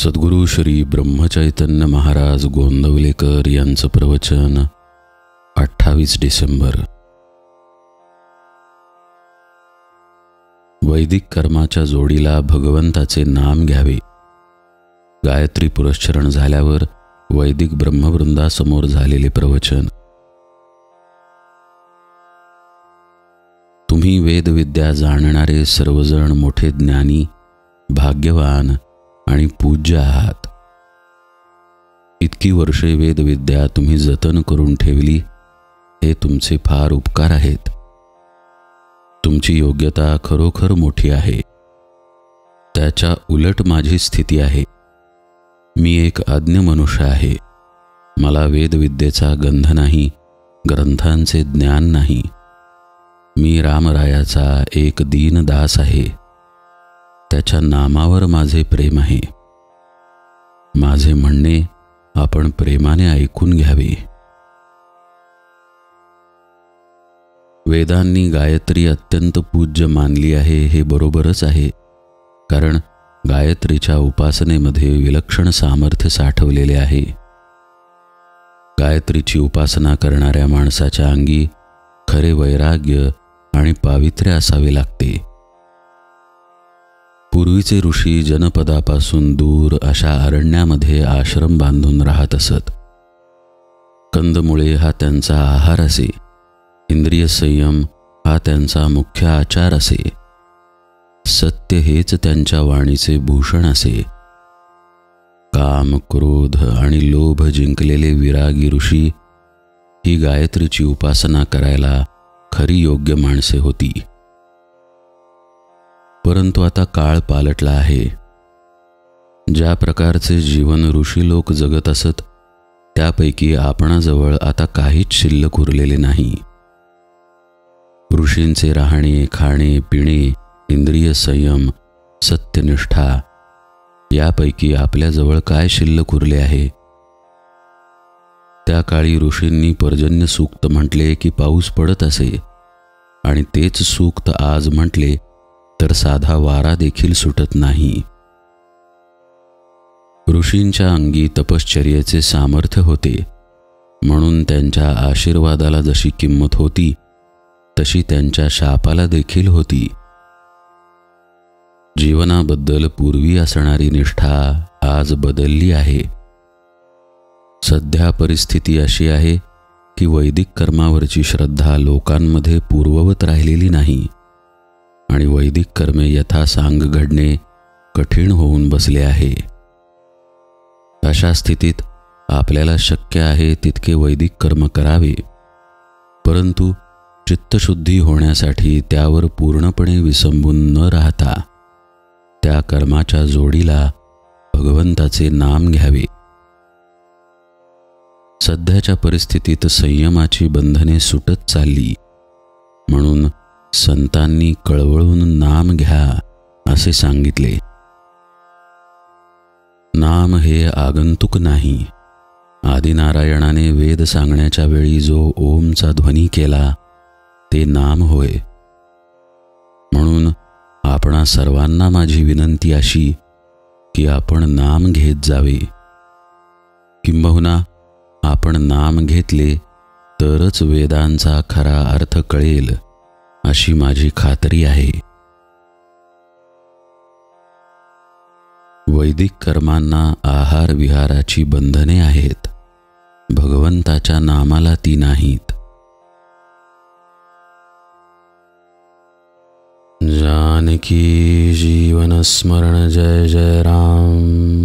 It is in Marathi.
सद्गुरु श्री ब्रह्मचैतन्य महाराज गोंदवलेकर यांचं प्रवचन 28 डिसेंबर। वैदिक कर्माच्या जोडीला भगवंताचे नाम घ्यावे। गायत्री पुरस्चरण झाल्यावर वैदिक ब्रह्मवृंदासमोर झालेले प्रवचन। तुम्ही वेदविद्या जाणणारे सर्वजण मोठे ज्ञानी, भाग्यवान आणि पूज्य आहात। इतकी वर्षे वेदविद्या तुम्ही जतन करून ठेवली, हे तुमचे फार उपकार आहेत। तुमची योग्यता खरोखर मोठी आहे। त्याच्या उलट माझी स्थिती आहे। मी एक अज्ञ मनुष्य आहे। मला वेदविद्येचा गंध नाही, ग्रंथांचे ज्ञान नाही। मी रामरायाचा एक दीनदास आहे। त्याच्या नामावर माझे प्रेम आहे। माझे म्हणणे आपण प्रेमाने ऐकून घ्यावे। वेदांनी गायत्री अत्यंत पूज्य मानली आहे, हे बरोबरच आहे, कारण गायत्रीच्या उपासनेमध्ये विलक्षण सामर्थ्य साठवलेले आहे। गायत्रीची उपासना करणाऱ्या माणसाच्या अंगी खरे वैराग्य आणि पावित्र्य असावे लागते। पूर्वीचे ऋषी जनपदापासून दूर अशा अरण्यामध्ये आश्रम बांधून राहत असत। कंदमुळे हा त्यांचा आहार असे। इंद्रिय संयम हा त्यांचा मुख्य आचार असे। सत्य हेच त्यांच्या वाणीचे भूषण असे। काम, क्रोध आणि लोभ जिंकलेले विरागी ऋषी ही गायत्रीची उपासना करायला खरी योग्य माणसे होती। परंतु आता काळ पालटला आहे। ज्या प्रकारचे जीवन ऋषी लोक जगत असत, त्यापैकी आपणाजवळ आता काहीच शिल्लक उरलेले नाही। ऋषींचे राहणे, खाणे, पिणे, इंद्रिय संयम, सत्यनिष्ठा यापैकी आपल्याजवळ काय शिल्लक उरले आहे? त्या काळी ऋषींनी पर्जन्य सूक्त म्हटले की पाऊस पडत असे, आणि तेच सूक्त आज म्हटले तर साधा वारा देखील सुटत नाही। ऋषींच्या अंगी तपश्चर्येचे सामर्थ्य होते, म्हणून त्यांच्या आशीर्वादाला जशी किंमत होती, तशी त्यांच्या शापाला देखील होती। जीवनाबद्दल पूर्वी असणारी निष्ठा आज बदलली आहे। सध्या परिस्थिती अशी आहे की वैदिक कर्मावरची श्रद्धा लोकांमध्ये पूर्ववत राहिलेली नाही, आणि वैदिक कर्मे यथासांग घडणे कठीण होऊन बसले आहे। अशा स्थितीत आपल्याला शक्य आहे तितके वैदिक कर्म करावे, परंतु चित्तशुद्धी होण्यासाठी त्यावर पूर्णपणे विसंबून न राहता त्या कर्माच्या जोडीला भगवंताचे नाम घ्यावे। सध्याच्या परिस्थितीत संयमाची बंधने सुटत चालली, म्हणून संतांनी कळवळून नाम घ्या असे सांगितले। नाम हे आगंतुक नाही। आदिनारायणाने वेद सांगण्याच्या वेळी जो ओमचा ध्वनी केला ते नाम होय। म्हणून आपणा सर्वांना माझी विनंती अशी की आपण नाम घेत जावे। किंबहुना आपण नाम घेतले तरच वेदांचा खरा अर्थ कळेल, अशी माझी खात्री आहे। वैदिक कर्मांना आहार विहाराची बंधने आहेत, भगवंताच्या नामाला ती नाहीत। जानकी जीवन स्मरण जय जय राम।